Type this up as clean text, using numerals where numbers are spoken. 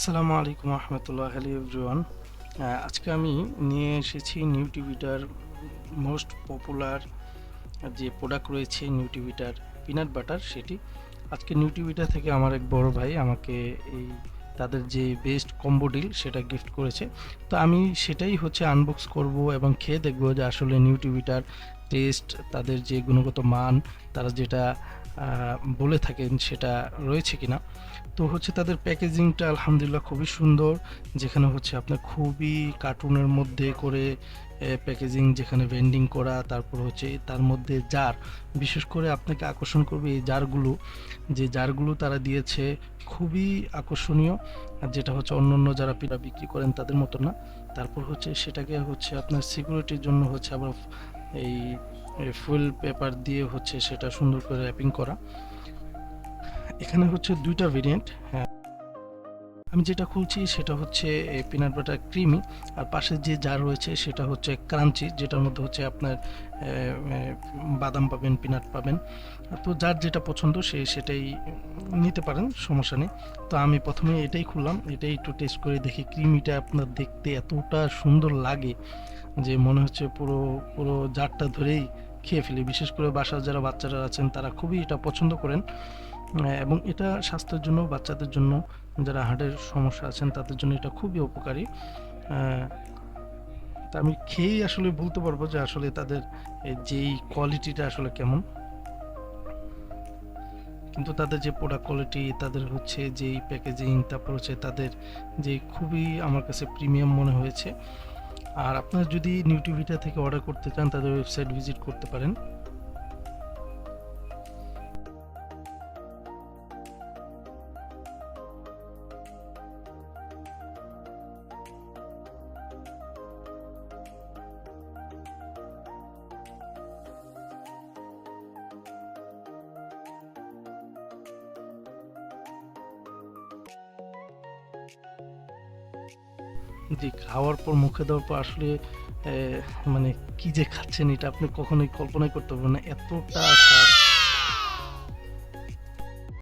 আসসালামু আলাইকুম রহমতুল্লাহ। Hello everyone. আজকে আমি নিয়ে এসেছি নিউট্রিভিটার মোস্ট পপুলার যে প্রোডাক্ট রয়েছে নিউট্রিভিটার পিনাট বাটার, সেটি আজকে নিউট্রিভিটা থেকে আমার এক বড় ভাই আমাকে এই তাদের যে বেস্ট কম্বো ডিল সেটা গিফট করেছে। তো আমি সেটাই আনবক্স করব এবং খেয়ে দেখব যে আসলে নিউট্রিভিটার টেস্ট, তাদের যে গুণগত মান, তারা যেটা বলে থাকেন সেটা রয়েছে কিনা। তো তাদের প্যাকেজিংটা আলহামদুলিল্লাহ খুবই সুন্দর, যেখানে আপনার খুবই কার্টুনের মধ্যে করে প্যাকেজিং, যেখানে ভেন্ডিং করা, তারপর তার মধ্যে জার। বিশেষ করে আপনাকে আকর্ষণ করবে এই জারগুলো, যে জারগুলো তারা দিয়েছে খুবই আকর্ষণীয়। আর যেটা অন্য অন্য যারা পিঠা বিক্রি করেন তাদের মতো না। তারপর সেটাকে আপনার সিকিউরিটির জন্য আবার এই ফুয়েল পেপার দিয়ে সেটা সুন্দর করে র্যাপিং করা। এখানে দুইটা ভেরিয়েন্ট। হ্যাঁ, আমি যেটা খুলছি সেটা পিনাট বাটার ক্রিমি, আর পাশে যে জার রয়েছে সেটা ক্রাঞ্চি, যেটার মধ্যে আপনার বাদাম পাবেন, পিনাট পাবেন। তো যার যেটা পছন্দ সে সেটাই নিতে পারেন, সমস্যা নেই। তো আমি প্রথমে এটাই খুললাম, এটাই একটু টেস্ট করে দেখি। ক্রিমিটা আপনার দেখতে এতটা সুন্দর লাগে যে মনে হচ্ছে পুরো পুরো জারটা ধরেই খেয়ে ফেলি। বিশেষ করে বাসার যারা বাচ্চারা আছেন তারা খুবই এটা পছন্দ করেন, এবং এটা স্বাস্থ্যের জন্য, বাচ্চাদের জন্য, যারা হার্টের সমস্যা আছেন তাদের জন্য এটা খুবই উপকারী। তা আমি খেয়েই আসলে বলতে পারবো যে আসলে তাদের যেই কোয়ালিটিটা আসলে কেমন। কিন্তু তাদের যে প্রোডাক্ট কোয়ালিটি, তাদের যেই প্যাকেজিং, তারপর তাদের যে খুবই আমার কাছে প্রিমিয়াম মনে হয়েছে। আর আপনারা যদি নিউট্রিভিটা থেকে অর্ডার করতে চান তাদের ওয়েবসাইট ভিজিট করতে পারেন। জি, খাওয়ার পর, মুখে দেওয়ার পর আসলে মানে কি যে খাচ্ছেন এটা আপনি কখনোই কল্পনাই করতে পারবেন না, এতটা স্বাদ।